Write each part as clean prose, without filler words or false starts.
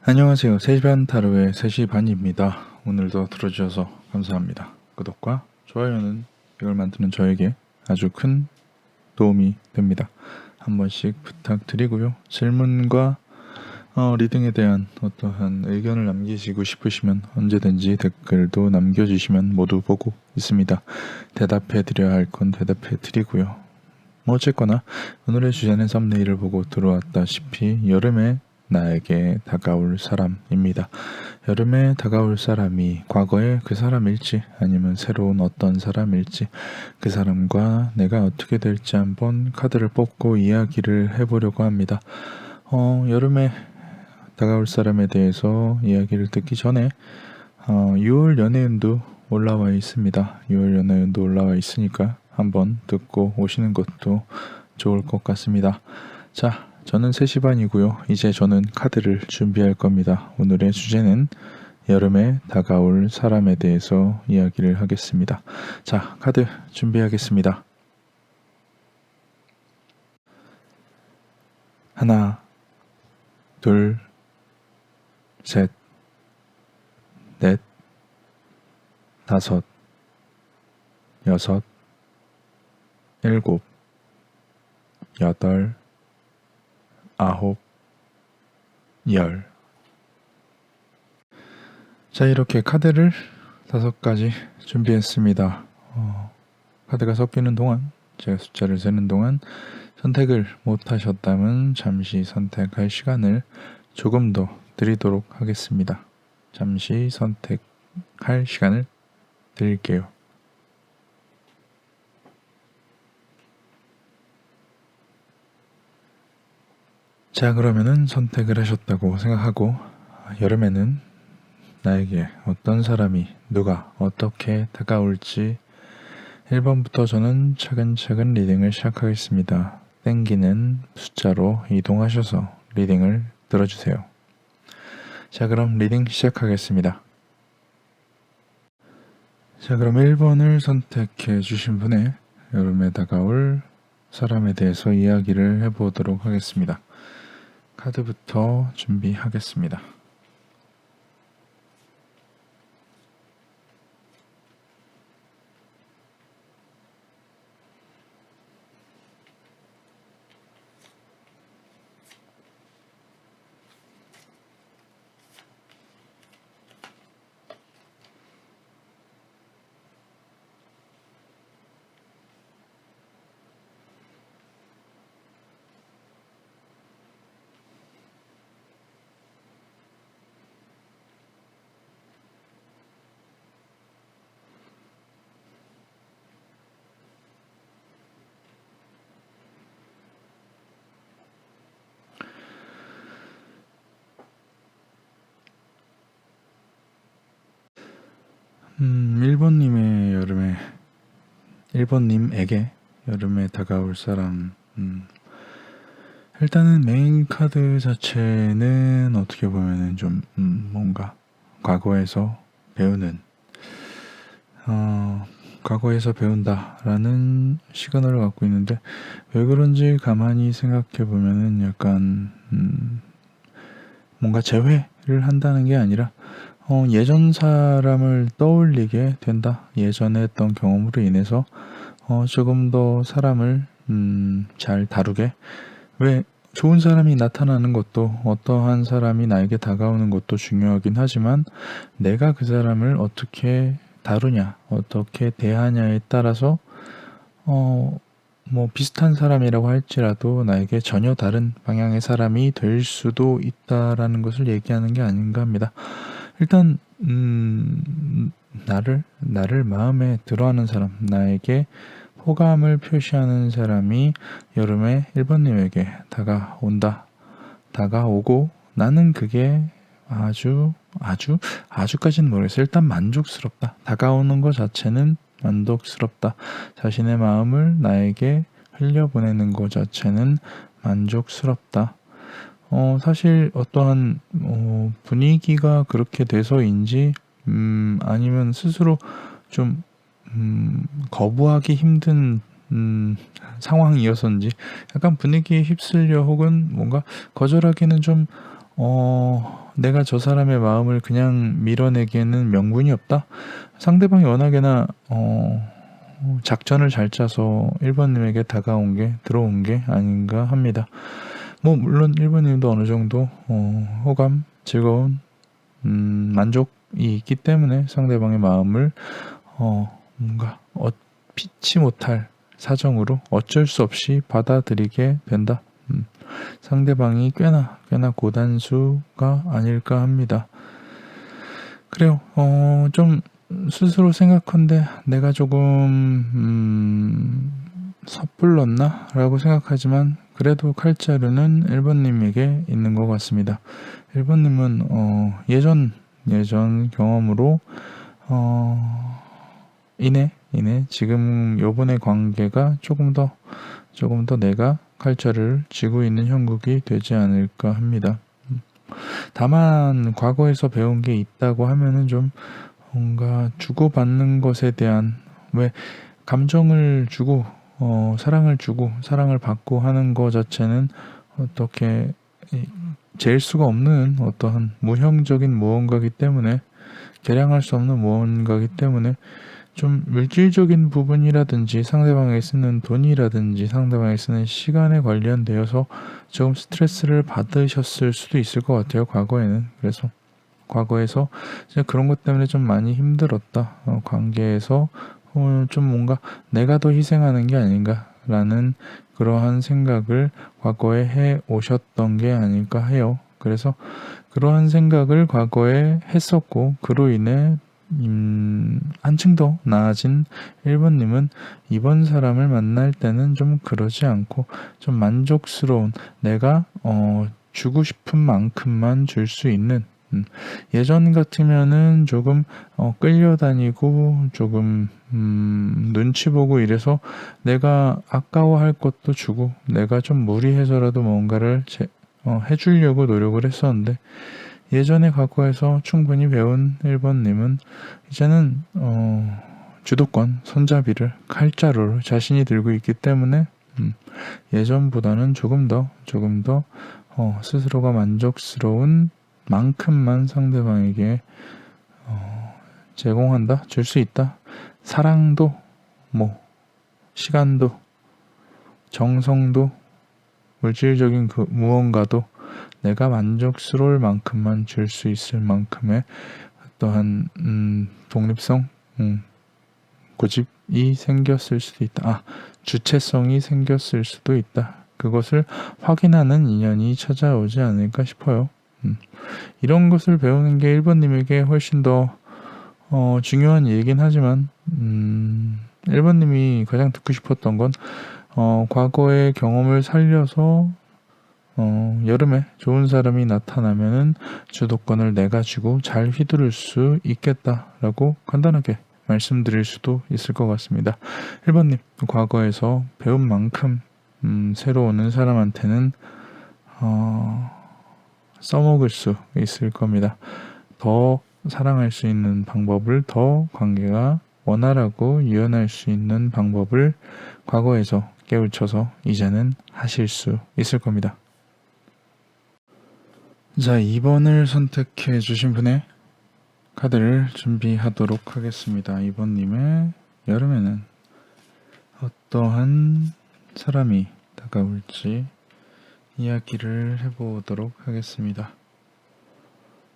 안녕하세요. 3시 반 타로의 3시 반입니다. 오늘도 들어주셔서 감사합니다. 구독과 좋아요는 이걸 만드는 저에게 아주 큰 도움이 됩니다. 한 번씩 부탁드리고요. 질문과 리딩에 대한 어떠한 의견을 남기시고 싶으시면 언제든지 댓글도 남겨주시면 모두 보고 있습니다. 대답해드려야 할 건 대답해드리고요. 어쨌거나 오늘의 주제는 썸네일을 보고 들어왔다시피 여름에 나에게 다가올 사람입니다. 여름에 다가올 사람이 과거의 그 사람일지 아니면 새로운 어떤 사람일지 그 사람과 내가 어떻게 될지 한번 카드를 뽑고 이야기를 해보려고 합니다. 여름에 다가올 사람에 대해서 이야기를 듣기 전에 6월 연애운도 올라와 있습니다. 6월 연애운도 올라와 있으니까 한번 듣고 오시는 것도 좋을 것 같습니다. 자, 저는 3시 반이고요. 이제 저는 카드를 준비할 겁니다. 오늘의 주제는 여름에 다가올 사람에 대해서 이야기를 하겠습니다. 자, 카드 준비하겠습니다. 하나, 둘, 셋, 넷, 다섯, 여섯, 일곱, 여덟, 아홉, 열. 자, 이렇게 카드를 5가지 준비했습니다. 카드가 섞이는 동안, 제가 숫자를 세는 동안 선택을 못 하셨다면 잠시 선택할 시간을 조금 더 드리도록 하겠습니다. 잠시 선택할 시간을 드릴게요. 자, 그러면은 선택을 하셨다고 생각하고 여름에는 나에게 어떤 사람이 누가 어떻게 다가올지 1번부터 저는 차근차근 리딩을 시작하겠습니다. 땡기는 숫자로 이동하셔서 리딩을 들어주세요. 자, 그럼 리딩 시작하겠습니다. 자, 그럼 1번을 선택해 주신 분의 여름에 다가올 사람에 대해서 이야기를 해보도록 하겠습니다. 카드부터 준비하겠습니다. 일본님에게 여름에 다가올 사람. 일단은 메인 카드 자체는 어떻게 보면은 좀 뭔가 과거에서 배우는 과거에서 배운다라는 시그널을 갖고 있는데 왜 그런지 가만히 생각해 보면은 약간 뭔가 재회를 한다는 게 아니라 예전 사람을 떠올리게 된다. 예전에 했던 경험으로 인해서 조금 더 사람을 잘 다루게. 왜 좋은 사람이 나타나는 것도 어떠한 사람이 나에게 다가오는 것도 중요하긴 하지만 내가 그 사람을 어떻게 다루냐, 어떻게 대하냐에 따라서 뭐 비슷한 사람이라고 할지라도 나에게 전혀 다른 방향의 사람이 될 수도 있다라는 것을 얘기하는 게 아닌가 합니다. 일단 나를 마음에 들어하는 사람, 나에게 호감을 표시하는 사람이 여름에 1번님에게 다가오고 나는 그게 아주까지는 모르겠어요. 일단 만족스럽다. 다가오는 것 자체는 만족스럽다. 자신의 마음을 나에게 흘려보내는 것 자체는 만족스럽다. 사실 어떠한 분위기가 그렇게 돼서인지 아니면 스스로 좀 거부하기 힘든 상황이어서인지 약간 분위기에 휩쓸려 혹은 뭔가 거절하기는 좀 내가 저 사람의 마음을 그냥 밀어내기에는 명분이 없다. 상대방이 워낙에나 작전을 잘 짜서 1번님에게 들어온 게 아닌가 합니다. 뭐 물론 1번님도 어느 정도 호감, 즐거운 만족이 있기 때문에 상대방의 마음을 뭔가 피치 못할 사정으로 어쩔 수 없이 받아들이게 된다. 상대방이 꽤나 고단수가 아닐까 합니다. 그래요. 좀 스스로 생각한데 내가 조금 섣불렀나? 라고 생각하지만 그래도 칼자루는 1번님에게 있는 것 같습니다. 1번님은 예전 경험으로 인해 지금 요번의 관계가 조금 더 내가 칼자루를 쥐고 있는 형국이 되지 않을까 합니다. 다만 과거에서 배운 게 있다고 하면은 좀 뭔가 주고받는 것에 대한 왜 감정을 주고 사랑을 주고 사랑을 받고 하는 것 자체는 어떻게 잴 수가 없는 어떠한 무형적인 무언가이기 때문에 계량할 수 없는 무언가이기 때문에 좀 물질적인 부분이라든지 상대방에게 쓰는 돈이라든지 상대방에게 쓰는 시간에 관련되어서 조금 스트레스를 받으셨을 수도 있을 것 같아요. 과거에는. 그래서 과거에서 그런 것 때문에 좀 많이 힘들었다. 관계에서 좀 뭔가 내가 더 희생하는 게 아닌가라는 그러한 생각을 과거에 해 오셨던 게 아닐까 해요. 그래서 그러한 생각을 과거에 했었고 그로 인해 한층 더 나아진 1번님은 이번 사람을 만날 때는 좀 그러지 않고 좀 만족스러운 내가 주고 싶은 만큼만 줄 수 있는 예전 같으면은 조금 끌려다니고 조금 눈치 보고 이래서 내가 아까워할 것도 주고 내가 좀 무리해서라도 뭔가를 해주려고 노력을 했었는데 예전의 과거에서 충분히 배운 1번님은 이제는 주도권, 손잡이를 칼자루로 자신이 들고 있기 때문에 예전보다는 조금 더 스스로가 만족스러운 만큼만 상대방에게 제공한다, 줄 수 있다. 사랑도, 시간도, 정성도, 물질적인 그 무언가도 내가 만족스러울 만큼만 줄 수 있을 만큼의 어떠한 독립성, 고집이 생겼을 수도 있다. 주체성이 생겼을 수도 있다. 그것을 확인하는 인연이 찾아오지 않을까 싶어요. 이런 것을 배우는 게 1번님에게 훨씬 더 중요한 얘기긴 하지만 1번님이 가장 듣고 싶었던 건 과거의 경험을 살려서 여름에 좋은 사람이 나타나면은 주도권을 내가 쥐고 잘 휘두를 수 있겠다라고 간단하게 말씀드릴 수도 있을 것 같습니다. 1번님, 과거에서 배운 만큼 새로 오는 사람한테는 써먹을 수 있을 겁니다. 더 사랑할 수 있는 방법을, 더 관계가 원활하고 유연할 수 있는 방법을 과거에서 깨우쳐서 이제는 하실 수 있을 겁니다. 자, 2번을 선택해 주신 분의 카드를 준비하도록 하겠습니다. 2번님의 여름에는 어떠한 사람이 다가올지 이야기를 해보도록 하겠습니다.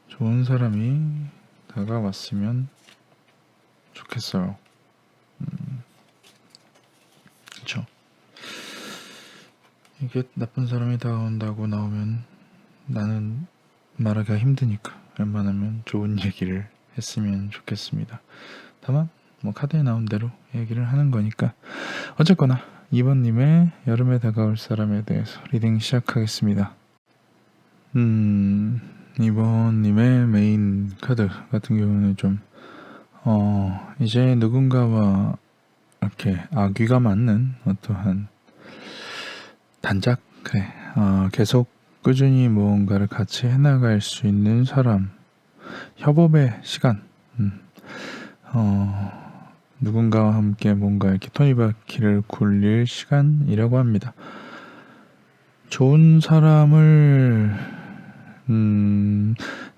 좋은 사람이 다가왔으면 좋겠어요. 그쵸? 이게 나쁜 사람이 다가온다고 나오면 나는 말하기가 힘드니까 웬만하면 좋은 얘기를 했으면 좋겠습니다. 다만 카드에 나온 대로 얘기를 하는 거니까 어쨌거나 2번님의 여름에 다가올 사람에 대해서 리딩 시작하겠습니다. 2번님의 메인 카드 같은 경우는 좀 이제 누군가와 이렇게 악귀가 맞는 어떠한 단짝 계속 꾸준히 무언가를 같이 해나갈 수 있는 사람, 협업의 시간, 누군가와 함께 뭔가 이렇게 토니바퀴를 굴릴 시간이라고 합니다. 좋은 사람을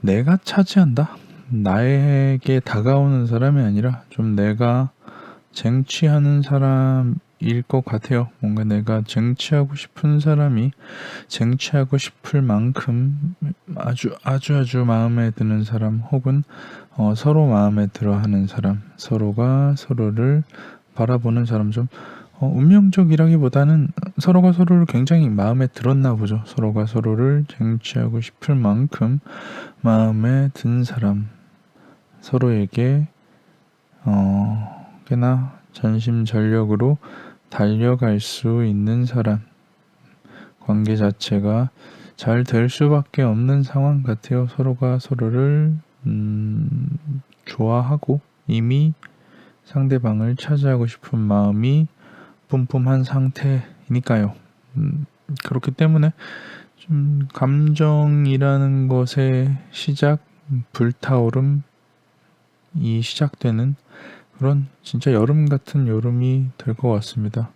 내가 차지한다? 나에게 다가오는 사람이 아니라 좀 내가 쟁취하는 사람일 것 같아요. 뭔가 내가 쟁취하고 싶은 사람이 쟁취하고 싶을 만큼 아주 마음에 드는 사람, 혹은 서로 마음에 들어 하는 사람, 서로가 서로를 바라보는 사람, 좀 운명적이라기보다는 서로가 서로를 굉장히 마음에 들었나 보죠. 서로가 서로를 쟁취하고 싶을 만큼 마음에 든 사람, 서로에게 꽤나 전심전력으로 달려갈 수 있는 사람, 관계 자체가 잘 될 수밖에 없는 상황 같아요. 서로가 서로를 좋아하고 이미 상대방을 차지하고 싶은 마음이 뿜뿜한 상태니까요. 그렇기 때문에 좀 감정이라는 것의 시작, 불타오름이 시작되는 그런 진짜 여름 같은 여름이 될 것 같습니다.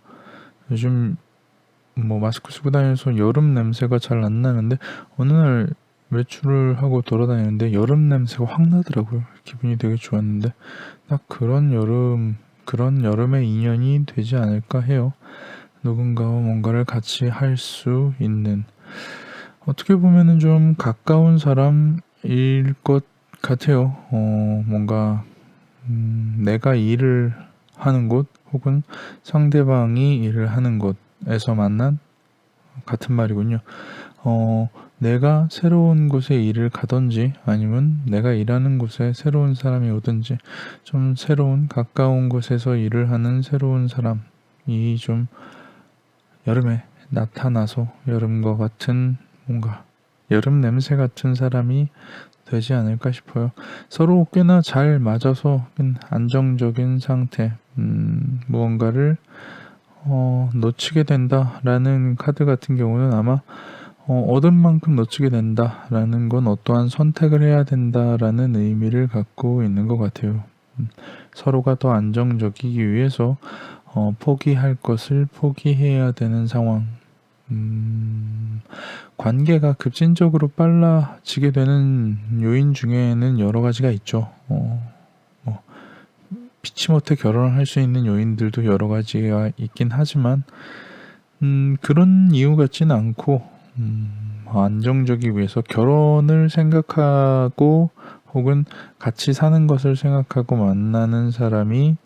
요즘 뭐 마스크 쓰고 다니면서 여름 냄새가 잘 안 나는데 어느 날 외출을 하고 돌아다니는데 여름 냄새가 확 나더라고요. 기분이 되게 좋았는데 딱 그런 여름의 인연이 되지 않을까 해요. 누군가와 뭔가를 같이 할 수 있는, 어떻게 보면은 좀 가까운 사람일 것 같아요. 뭔가 내가 일을 하는 곳 혹은 상대방이 일을 하는 곳에서 만난, 같은 말이군요. 내가 새로운 곳에 일을 가든지 아니면 내가 일하는 곳에 새로운 사람이 오든지 좀 새로운 가까운 곳에서 일을 하는 새로운 사람이 좀 여름에 나타나서 여름과 같은 뭔가 여름 냄새 같은 사람이 되지 않을까 싶어요. 서로 꽤나 잘 맞아서 안정적인 상태, 무언가를 놓치게 된다라는 카드 같은 경우는 아마 얻은 만큼 놓치게 된다라는 건 어떠한 선택을 해야 된다라는 의미를 갖고 있는 것 같아요. 서로가 더 안정적이기 위해서 포기할 것을 포기해야 되는 상황. 관계가 급진적으로 빨라지게 되는 요인 중에는 여러 가지가 있죠. 피치 못해 결혼을 할 수 있는 요인들도 여러 가지가 있긴 하지만 그런 이유 같지는 않고 안정적이기 위해서 결혼을 생각하고 혹은 같이 사는 것을 생각하고 만나는 사람이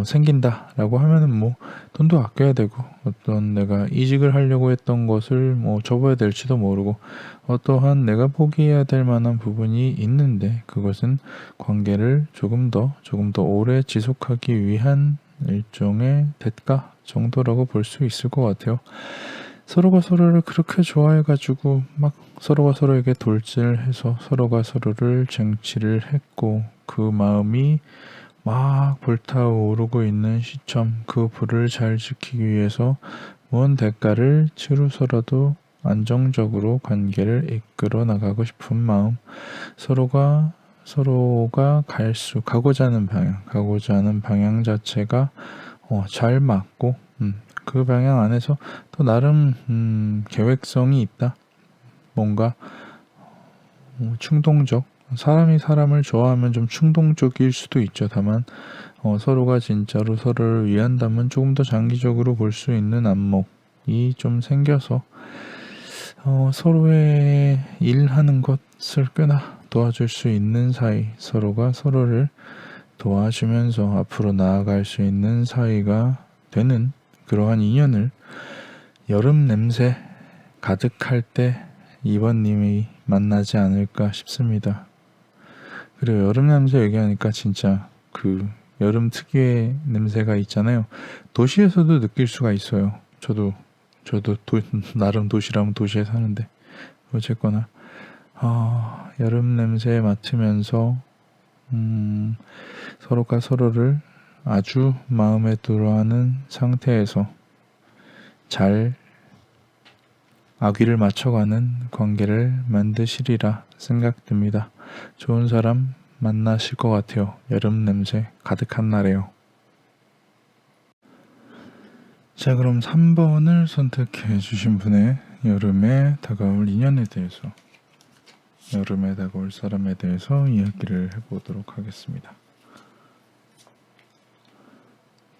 생긴다라고 하면은 뭐 돈도 아껴야 되고 어떤 내가 이직을 하려고 했던 것을 뭐 접어야 될지도 모르고 어떠한 내가 포기해야 될 만한 부분이 있는데 그것은 관계를 조금 더 오래 지속하기 위한 일종의 대가 정도라고 볼 수 있을 것 같아요. 서로가 서로를 그렇게 좋아해가지고 막 서로가 서로에게 돌진해서 서로가 서로를 쟁취를 했고 그 마음이 막 불타오르고 있는 시점, 그 불을 잘 지키기 위해서 무언 대가를 치르서라도 안정적으로 관계를 이끌어 나가고 싶은 마음, 서로가 가고자 하는 방향 자체가 잘 맞고 그 방향 안에서 또 나름 계획성이 있다. 뭔가 충동적, 사람이 사람을 좋아하면 좀 충동적일 수도 있죠. 다만 서로가 진짜로 서로를 위한다면 조금 더 장기적으로 볼 수 있는 안목이 좀 생겨서 서로의 일하는 것을 꽤나 도와줄 수 있는 사이, 서로가 서로를 도와주면서 앞으로 나아갈 수 있는 사이가 되는 그러한 인연을 여름 냄새 가득할 때 이번님이 만나지 않을까 싶습니다. 그리고 여름 냄새 얘기하니까 진짜 그 여름 특유의 냄새가 있잖아요. 도시에서도 느낄 수가 있어요. 저도 나름 도시라면 도시에 사는데 어쨌거나 여름 냄새 맡으면서 서로가 서로를 아주 마음에 들어하는 상태에서 잘 아귀를 맞춰가는 관계를 만드시리라 생각됩니다. 좋은 사람 만나실 것 같아요. 여름 냄새 가득한 날에요. 자, 그럼 3번을 선택해 주신 분의 여름에 다가올 인연에 대해서 여름에 다가올 사람에 대해서 이야기를 해보도록 하겠습니다.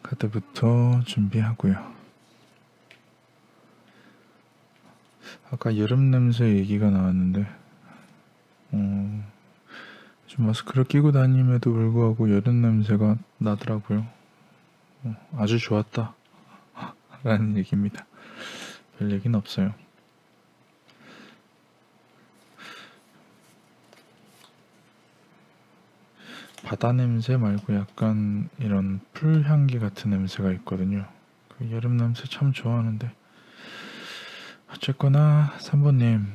카드부터 준비하고요. 아까 여름 냄새 얘기가 나왔는데 좀 마스크를 끼고 다님에도 불구하고 여름 냄새가 나더라고요. 아주 좋았다 라는 얘기입니다. 별 얘기는 없어요. 바다 냄새 말고 약간 이런 풀향기 같은 냄새가 있거든요. 그 여름 냄새 참 좋아하는데 어쨌거나 3번님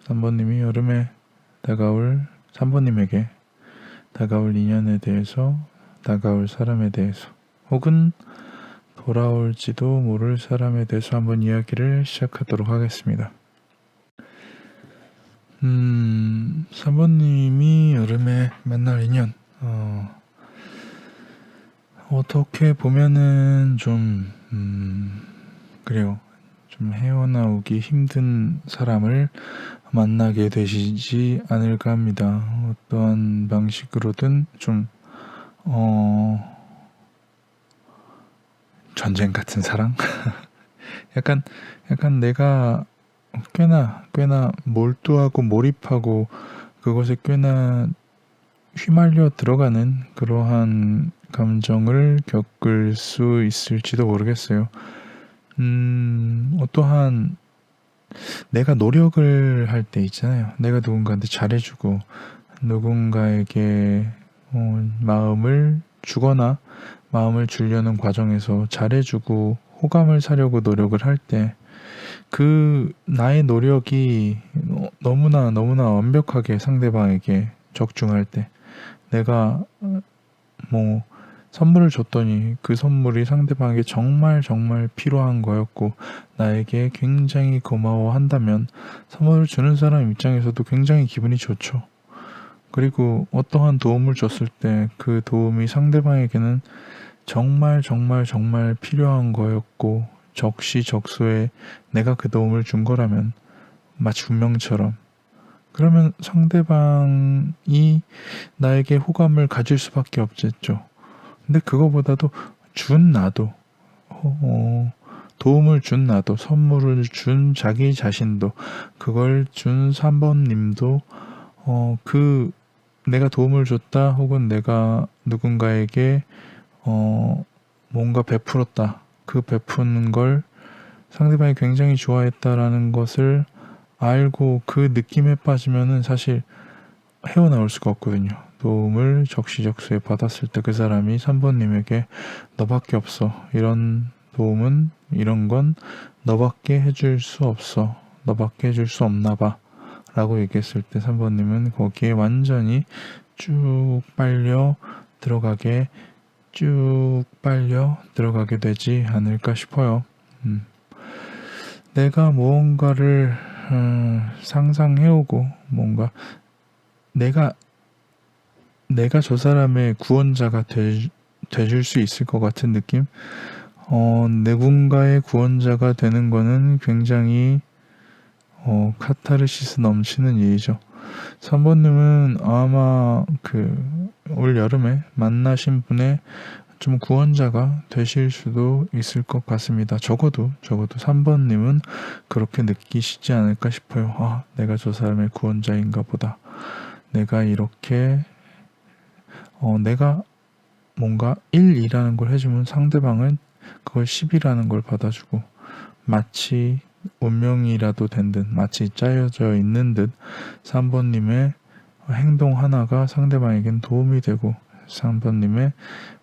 3번님이 여름에 다가올 3번님에게 다가올 인연에 대해서, 다가올 사람에 대해서, 혹은 돌아올지도 모를 사람에 대해서 한번 이야기를 시작하도록 하겠습니다. 3번님이 여름에 만날 인연, 어떻게 보면은 좀 그래요. 좀 헤어나오기 힘든 사람을 만나게 되시지 않을까 합니다. 어떠한 방식으로든 좀 전쟁 같은 사랑? 약간 내가 꽤나 몰두하고 몰입하고 그것에 꽤나 휘말려 들어가는 그러한 감정을 겪을 수 있을지도 모르겠어요. 어떠한 내가 노력을 할 때 있잖아요. 내가 누군가한테 잘해주고 누군가에게 마음을 주거나 마음을 주려는 과정에서 잘해주고 호감을 사려고 노력을 할 때 그 나의 노력이 너무나 완벽하게 상대방에게 적중할 때 내가 뭐 선물을 줬더니 그 선물이 상대방에게 정말 필요한 거였고 나에게 굉장히 고마워한다면 선물을 주는 사람 입장에서도 굉장히 기분이 좋죠. 그리고 어떠한 도움을 줬을 때 그 도움이 상대방에게는 정말 필요한 거였고 적시적소에 내가 그 도움을 준 거라면 마치 운명처럼, 그러면 상대방이 나에게 호감을 가질 수밖에 없겠죠. 근데 그거보다도 준 나도, 도움을 준 나도, 선물을 준 자기 자신도, 그걸 준 3번님도 그 내가 도움을 줬다 혹은 내가 누군가에게 뭔가 베풀었다, 그 베푸는 걸 상대방이 굉장히 좋아했다라는 것을 알고 그 느낌에 빠지면은 사실 헤어나올 수가 없거든요. 도움을 적시적소에 받았을 때 그 사람이 3번님에게 너밖에 없어, 이런 도움은, 이런 건 너밖에 해줄 수 없어, 너밖에 해줄 수 없나 봐 라고 얘기했을 때 3번님은 거기에 완전히 쭉 빨려 들어가게 되지 않을까 싶어요. 내가 무언가를 상상해오고 뭔가 내가 저 사람의 구원자가 되줄 수 있을 것 같은 느낌? 누군가의 구원자가 되는 거는 굉장히 카타르시스 넘치는 일이죠. 3번님은 아마 올 여름에 만나신 분의 좀 구원자가 되실 수도 있을 것 같습니다. 적어도 3번님은 그렇게 느끼시지 않을까 싶어요. 내가 저 사람의 구원자인가 보다. 내가 이렇게 내가 뭔가 1이라는 걸 해주면 상대방은 그걸 10이라는 걸 받아주고 마치 운명이라도 된 듯, 마치 짜여져 있는 듯 3번님의 행동 하나가 상대방에겐 도움이 되고 3번님의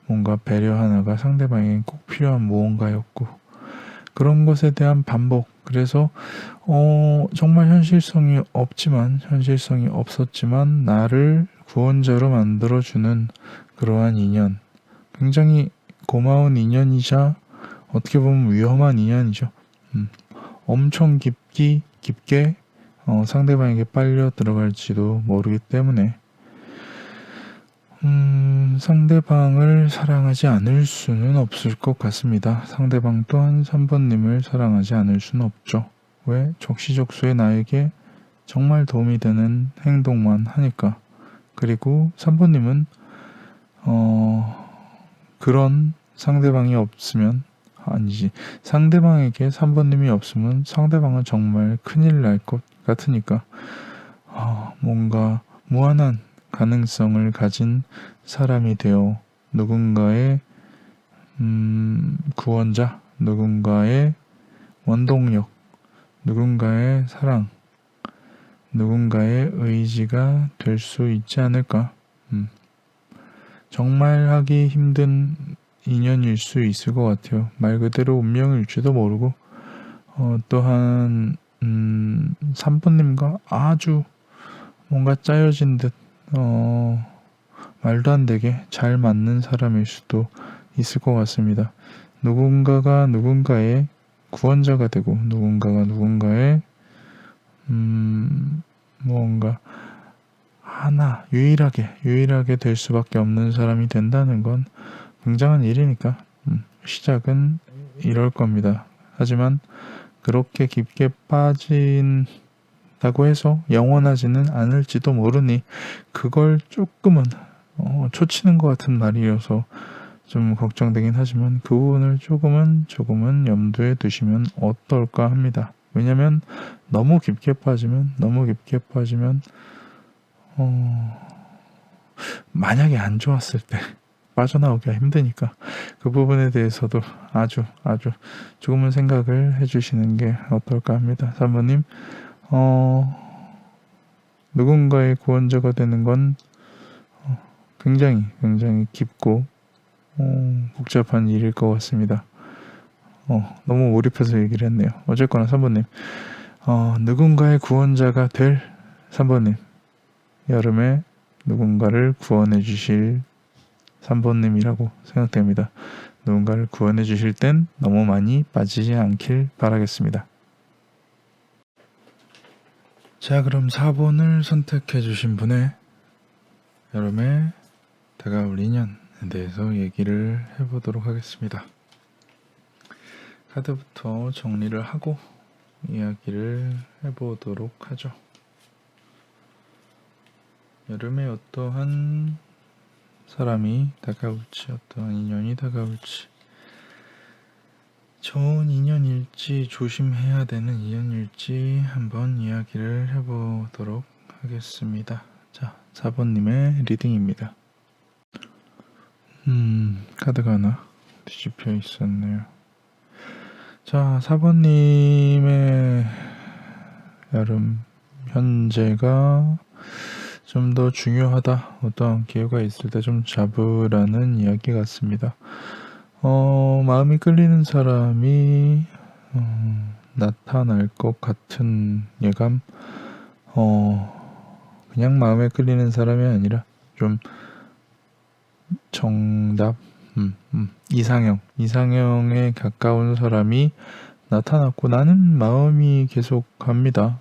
뭔가 배려 하나가 상대방에겐 꼭 필요한 무언가였고, 그런 것에 대한 반복. 그래서 정말 현실성이 없었지만 나를 구원자로 만들어주는 그러한 인연, 굉장히 고마운 인연이자 어떻게 보면 위험한 인연이죠. 엄청 깊게 상대방에게 빨려 들어갈지도 모르기 때문에 상대방을 사랑하지 않을 수는 없을 것 같습니다. 상대방 또한 3번님을 사랑하지 않을 수는 없죠. 왜? 적시적소에 나에게 정말 도움이 되는 행동만 하니까. 그리고 3번님은 그런 상대방이 없으면, 아니지, 상대방에게 3번님이 없으면 상대방은 정말 큰일 날 것 같으니까 뭔가 무한한 가능성을 가진 사람이 되어 누군가의 구원자, 누군가의 원동력, 누군가의 사랑, 누군가의 의지가 될 수 있지 않을까. 정말 하기 힘든 인연일 수 있을 것 같아요. 말 그대로 운명일지도 모르고, 또한 3번님과 아주 뭔가 짜여진 듯 말도 안 되게 잘 맞는 사람일 수도 있을 것 같습니다. 누군가가 누군가의 구원자가 되고, 누군가가 누군가의 뭔가 하나 유일하게 될 수밖에 없는 사람이 된다는 건 굉장한 일이니까 시작은 이럴 겁니다. 하지만 그렇게 깊게 빠진다고 해서 영원하지는 않을지도 모르니, 그걸 조금은 초치는 것 같은 말이어서 좀 걱정되긴 하지만, 그 부분을 조금은 염두에 두시면 어떨까 합니다. 왜냐면 너무 깊게 빠지면 만약에 안 좋았을 때 빠져나오기가 힘드니까, 그 부분에 대해서도 아주 조금은 생각을 해주시는 게 어떨까 합니다. 3번님, 누군가의 구원자가 되는 건 굉장히 깊고 복잡한 일일 것 같습니다. 너무 몰입해서 얘기를 했네요. 어쨌거나 3번님, 누군가의 구원자가 될 3번님, 여름에 누군가를 구원해 주실 3번님이라고 생각됩니다. 누군가를 구원해 주실 땐 너무 많이 빠지지 않길 바라겠습니다. 자, 그럼 4번을 선택해 주신 분의 여름에 다가올 인연에 대해서 얘기를 해보도록 하겠습니다. 카드부터 정리를 하고 이야기를 해보도록 하죠. 여름에 어떠한 사람이 다가올지, 어떠한 인연이 다가올지, 좋은 인연일지 조심해야 되는 인연일지 한번 이야기를 해보도록 하겠습니다. 자, 4번님의 리딩입니다. 카드가 하나 뒤집혀 있었네요. 자, 4번님의 여름 현재가 좀 더 중요하다, 어떠한 기회가 있을 때 좀 잡으라는 이야기 같습니다. 마음이 끌리는 사람이 나타날 것 같은 예감, 그냥 마음에 끌리는 사람이 아니라 좀 정답, 이상형에 가까운 사람이 나타났고, 나는 마음이 계속 갑니다.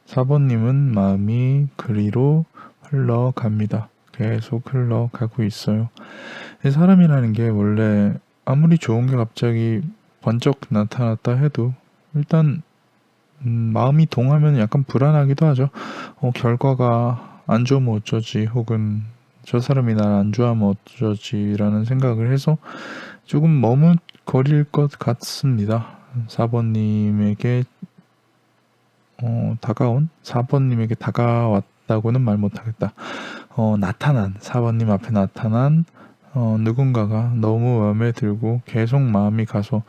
4번님은 마음이 그리로 흘러갑니다. 계속 흘러가고 있어요. 사람이라는 게 원래 아무리 좋은 게 갑자기 번쩍 나타났다 해도 일단 마음이 동하면 약간 불안하기도 하죠. 결과가 안 좋으면 어쩌지, 혹은 저 사람이 날 안 좋아하면 어쩌지 라는 생각을 해서 조금 머뭇거릴 것 같습니다. 4번님에게 다가온, 4번님에게 다가왔다고는 말 못하겠다. 나타난, 4번님 앞에 나타난 누군가가 너무 마음에 들고 계속 마음이 가서,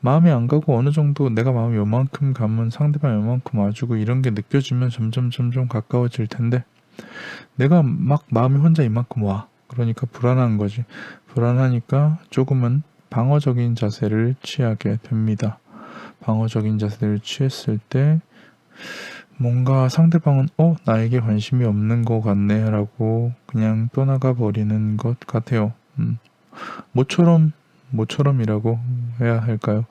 마음이 안 가고 어느 정도 내가 마음이 요만큼 가면 상대방이 요만큼 와주고 이런 게 느껴지면 점점 가까워질 텐데, 내가 막 마음이 혼자 이만큼 와. 그러니까 불안한 거지. 불안하니까 조금은 방어적인 자세를 취하게 됩니다. 방어적인 자세를 취했을 때 뭔가 상대방은 나에게 관심이 없는 것 같네 라고 그냥 떠나가 버리는 것 같아요. 모처럼이라고 해야 할까요?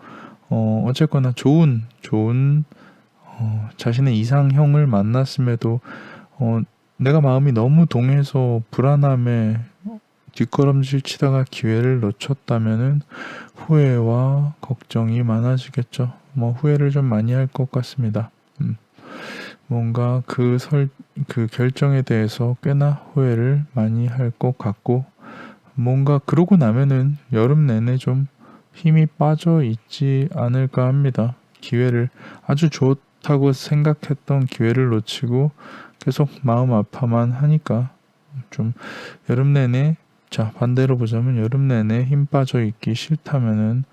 어쨌거나 좋은 자신의 이상형을 만났음에도 내가 마음이 너무 동해서 불안함에 뒷걸음질 치다가 기회를 놓쳤다면은 후회와 걱정이 많아지겠죠. 후회를 좀 많이 할 것 같습니다. 뭔가 그 결정에 대해서 꽤나 후회를 많이 할 것 같고, 뭔가 그러고 나면은 여름 내내 좀 힘이 빠져 있지 않을까 합니다. 기회를, 아주 좋다고 생각했던 기회를 놓치고 계속 마음 아파만 하니까 좀 여름 내내, 자, 반대로 보자면 여름 내내 힘 빠져 있기 싫다면은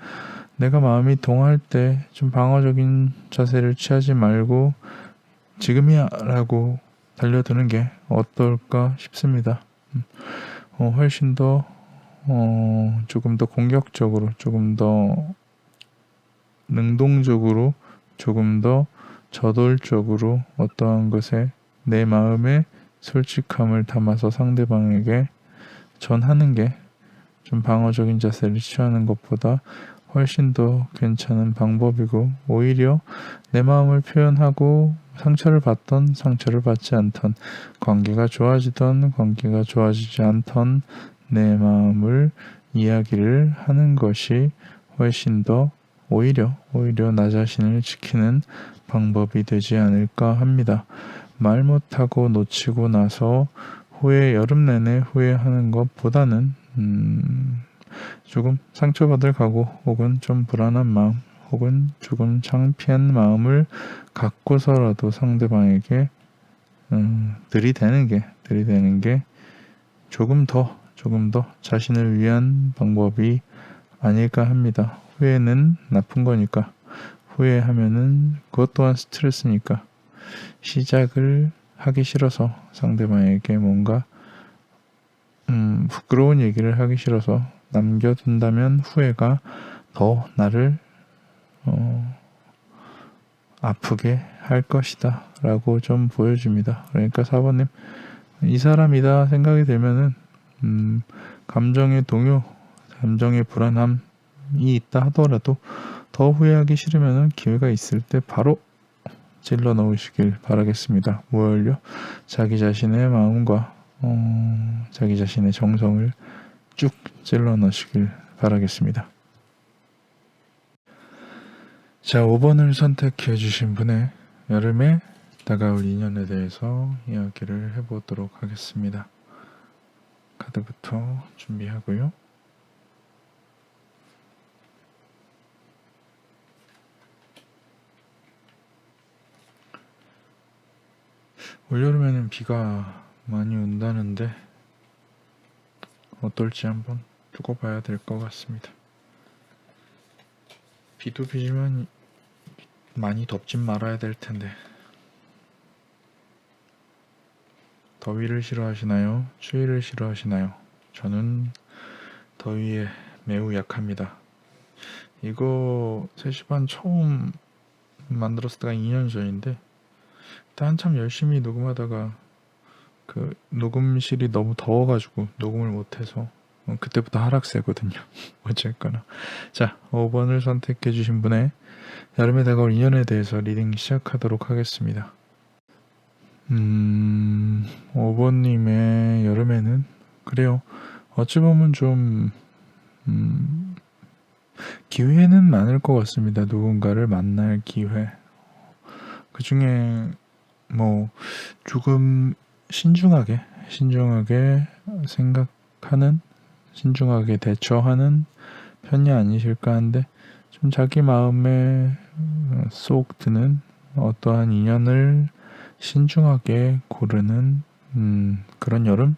내가 마음이 동할 때 좀 방어적인 자세를 취하지 말고 지금이야 라고 달려드는 게 어떨까 싶습니다. 훨씬 더 조금 더 공격적으로, 조금 더 능동적으로, 조금 더 저돌적으로 어떠한 것에 내 마음의 솔직함을 담아서 상대방에게 전하는 게 좀 방어적인 자세를 취하는 것보다 훨씬 더 괜찮은 방법이고, 오히려 내 마음을 표현하고 상처를 받던 상처를 받지 않던, 관계가 좋아지던 관계가 좋아지지 않던 내 마음을 이야기를 하는 것이 훨씬 더 오히려 나 자신을 지키는 방법이 되지 않을까 합니다. 말 못하고 놓치고 나서 여름 내내 후회하는 것보다는 조금 상처받을 각오, 혹은 좀 불안한 마음, 혹은 조금 창피한 마음을 갖고서라도 상대방에게 들이대는 게 조금 더 자신을 위한 방법이 아닐까 합니다. 후회는 나쁜 거니까, 후회하면은 그것 또한 스트레스니까, 시작을 하기 싫어서 상대방에게 뭔가 부끄러운 얘기를 하기 싫어서 남겨둔다면 후회가 더 나를 아프게 할 것이다 라고 좀 보여줍니다. 그러니까 4번님, 이 사람이다 생각이 들면은 감정의 동요, 감정의 불안함이 있다 하더라도 더 후회하기 싫으면은 기회가 있을 때 바로 찔러 넣으시길 바라겠습니다. 뭘요? 자기 자신의 마음과 자기 자신의 정성을 쭉 찔러 넣으시길 바라겠습니다. 자, 5번을 선택해 주신 분의 여름에 다가올 인연에 대해서 이야기를 해보도록 하겠습니다. 카드부터 준비하고요. 올여름에는 비가 많이 온다는데 어떨지 한번 두고 봐야 될 것 같습니다. 비도 비지만 많이 덥진 말아야 될 텐데. 더위를 싫어하시나요? 추위를 싫어하시나요? 저는 더위에 매우 약합니다. 이거 3시 반 처음 만들었을 때가 2년 전인데, 그때 한참 열심히 녹음하다가 그 녹음실이 너무 더워가지고 녹음을 못해서 그때부터 하락세거든요. 어쨌거나. 자, 5번을 선택해 주신 분의 여름에 다가올 인연에 대해서 리딩 시작하도록 하겠습니다. 5번님의 여름에는 그래요. 어찌 보면 좀 기회는 많을 것 같습니다. 누군가를 만날 기회. 그 중에 뭐 조금 신중하게 생각하는, 신중하게 대처하는 편이 아니실까 한데, 좀 자기 마음에 쏙 드는 어떠한 인연을 신중하게 고르는 그런 여름?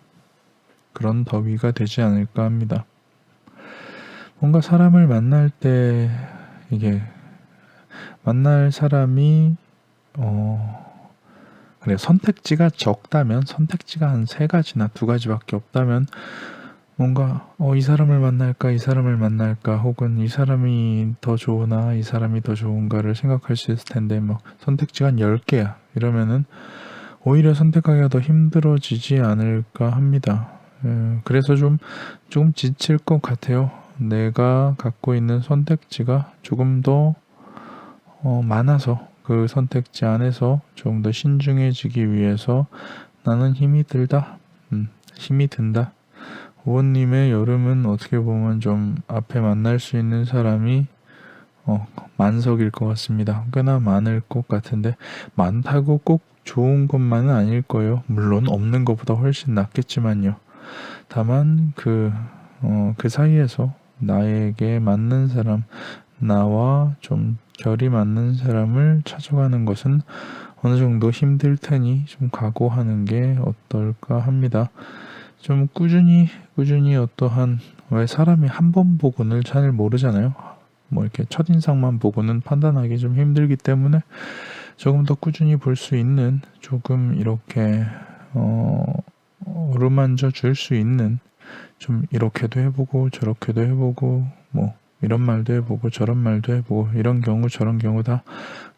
그런 더위가 되지 않을까 합니다. 뭔가 사람을 만날 때 이게 만날 사람이 그래, 선택지가 적다면, 선택지가 한 3가지나 2가지밖에 없다면 뭔가 이 사람을 만날까, 혹은 이 사람이 더 좋으나 이 사람이 더 좋은가를 생각할 수 있을 텐데, 막 선택지가 한 10개야 이러면은 오히려 선택하기가 더 힘들어지지 않을까 합니다. 그래서 조금 지칠 것 같아요. 내가 갖고 있는 선택지가 조금 더 많아서, 그 선택지 안에서 조금 더 신중해지기 위해서 나는 힘이 든다. 5번님의 여름은 어떻게 보면 좀 앞에 만날 수 있는 사람이 만석일 것 같습니다. 꽤나 많을 것 같은데, 많다고 꼭 좋은 것만은 아닐 거예요. 물론 없는 것보다 훨씬 낫겠지만요. 다만 그 사이에서 나에게 맞는 사람, 나와 좀 결이 맞는 사람을 찾아가는 것은 어느 정도 힘들 테니 좀 각오하는 게 어떨까 합니다. 좀 꾸준히 어떠한, 왜 사람이 한 번 보고는 잘 모르잖아요. 뭐 이렇게 첫인상만 보고는 판단하기 좀 힘들기 때문에 조금 더 꾸준히 볼 수 있는, 조금 이렇게 어루만져 줄 수 있는, 좀 이렇게도 해보고 저렇게도 해보고 뭐 이런 말도 해보고 저런 말도 해보고 이런 경우 저런 경우 다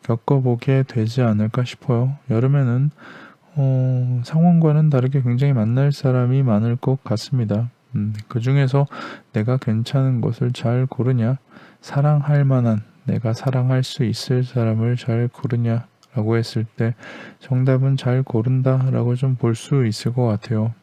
겪어보게 되지 않을까 싶어요. 여름에는 상황과는 다르게 굉장히 만날 사람이 많을 것 같습니다. 그 중에서 내가 괜찮은 것을 잘 고르냐, 사랑할 만한, 내가 사랑할 수 있을 사람을 잘 고르냐라고 했을 때 정답은 잘 고른다라고 좀 볼 수 있을 것 같아요.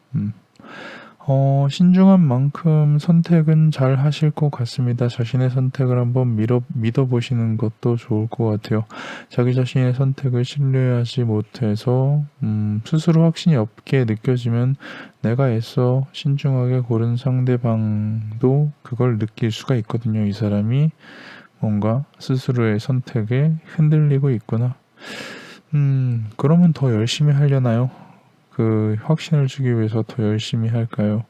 신중한 만큼 선택은 잘 하실 것 같습니다. 자신의 선택을 한번 믿어보시는 것도 좋을 것 같아요. 자기 자신의 선택을 신뢰하지 못해서 스스로 확신이 없게 느껴지면 내가 애써 신중하게 고른 상대방도 그걸 느낄 수가 있거든요. 이 사람이 뭔가 스스로의 선택에 흔들리고 있구나. 그러면 더 열심히 하려나요? 그 확신을 주기 위해서 더 열심히 할까요?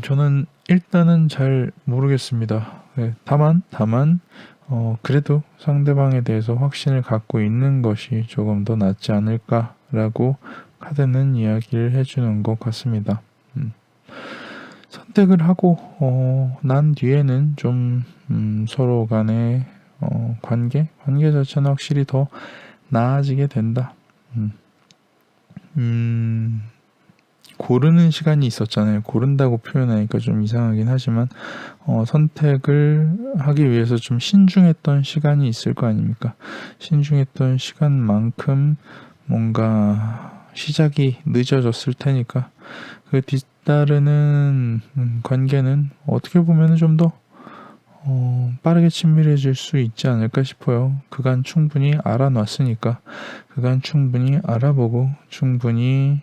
저는 일단은 잘 모르겠습니다. 네, 다만, 그래도 상대방에 대해서 확신을 갖고 있는 것이 조금 더 낫지 않을까라고 카드는 이야기를 해주는 것 같습니다. 선택을 하고 난 뒤에는 좀 서로 간의 관계 자체는 확실히 더 나아지게 된다. 고르는 시간이 있었잖아요. 고른다고 표현하니까 좀 이상하긴 하지만 선택을 하기 위해서 좀 신중했던 시간이 있을 거 아닙니까? 신중했던 시간만큼 뭔가 시작이 늦어졌을 테니까 그 뒤따르는 관계는 어떻게 보면 좀 더 빠르게 친밀해질 수 있지 않을까 싶어요. 그간 충분히 알아놨으니까, 그간 충분히 알아보고 충분히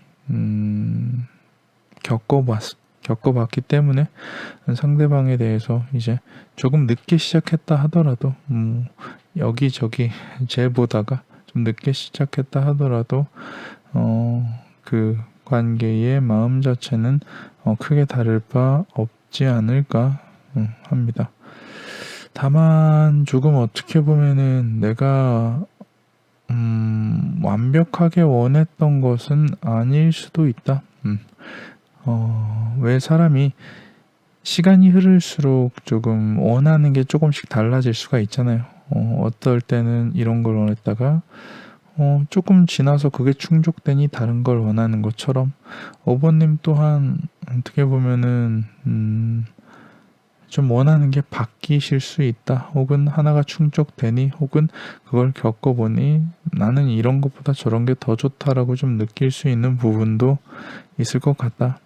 겪어봤기 때문에 상대방에 대해서 이제 조금 늦게 시작했다 하더라도 여기저기 재보다가 좀 늦게 시작했다 하더라도 그 관계의 마음 자체는 크게 다를 바 없지 않을까 합니다. 다만 조금 어떻게 보면은 내가 완벽하게 원했던 것은 아닐 수도 있다. 왜 사람이 시간이 흐를수록 조금 원하는 게 조금씩 달라질 수가 있잖아요. 어떨 때는 이런 걸 원했다가 조금 지나서 그게 충족되니 다른 걸 원하는 것처럼 어버님 또한 어떻게 보면은 좀 원하는 게 바뀌실 수 있다. 혹은 하나가 충족되니, 혹은 그걸 겪어보니 나는 이런 것보다 저런 게 더 좋다라고 좀 느낄 수 있는 부분도 있을 것 같다.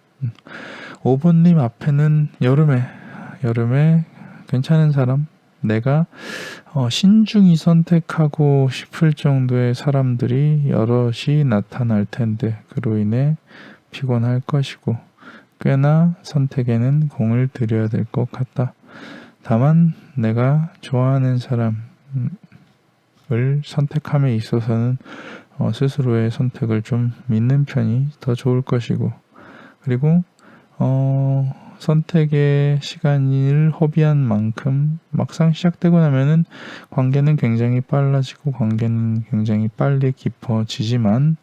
5번님 앞에는 여름에 괜찮은 사람, 내가 신중히 선택하고 싶을 정도의 사람들이 여럿이 나타날 텐데 그로 인해 피곤할 것이고 꽤나 선택에는 공을 들여야 될 것 같다. 다만 내가 좋아하는 사람을 선택함에 있어서는 스스로의 선택을 좀 믿는 편이 더 좋을 것이고, 그리고 선택의 시간을 허비한 만큼 막상 시작되고 나면은 관계는 굉장히 빨라지고 관계는 굉장히 빨리 깊어지지만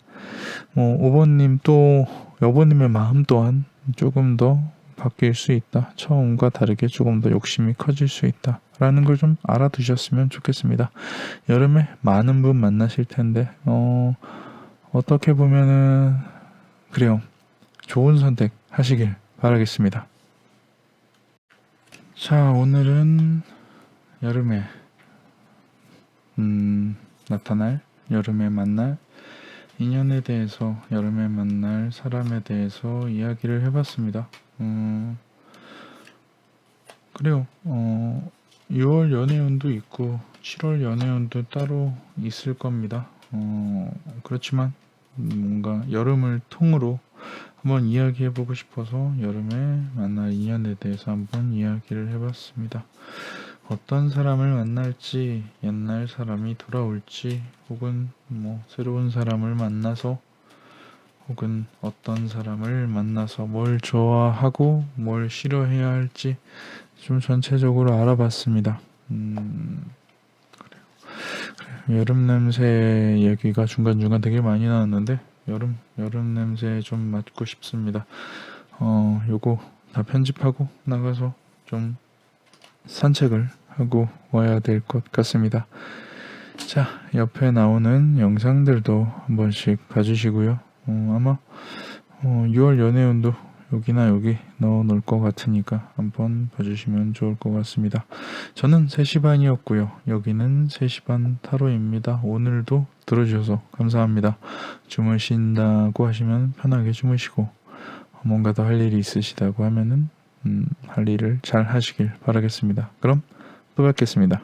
5번님 또 여보님의 마음 또한 조금 더 바뀔 수 있다. 처음과 다르게 조금 더 욕심이 커질 수 있다. 라는 걸 좀 알아두셨으면 좋겠습니다. 여름에 많은 분 만나실 텐데 어떻게 보면은 그래요. 좋은 선택 하시길 바라겠습니다. 자, 오늘은 여름에 나타날, 여름에 만날 인연에 대해서, 여름에 만날 사람에 대해서 이야기를 해봤습니다. 그래요. 6월 연애운도 있고 7월 연애운도 따로 있을 겁니다. 그렇지만 뭔가 여름을 통으로 한번 이야기해보고 싶어서 여름에 만날 인연에 대해서 한번 이야기를 해봤습니다. 어떤 사람을 만날지, 옛날 사람이 돌아올지, 혹은 뭐 새로운 사람을 만나서, 혹은 어떤 사람을 만나서 뭘 좋아하고 뭘 싫어해야 할지 좀 전체적으로 알아봤습니다. 여름 냄새 얘기가 중간중간 되게 많이 나왔는데 여름 냄새 좀 맡고 싶습니다. 요거 다 편집하고 나가서 좀 산책을 하고 와야 될 것 같습니다. 자, 옆에 나오는 영상들도 한 번씩 봐주시고요. 아마 6월 연애운도 여기나 여기 넣어 놓을 것 같으니까 한번 봐주시면 좋을 것 같습니다. 저는 3시 반이었고요. 여기는 3시 반 타로입니다. 오늘도 들어주셔서 감사합니다. 주무신다고 하시면 편하게 주무시고, 뭔가 더 할 일이 있으시다고 하면은 할 일을 잘 하시길 바라겠습니다. 그럼 또 뵙겠습니다.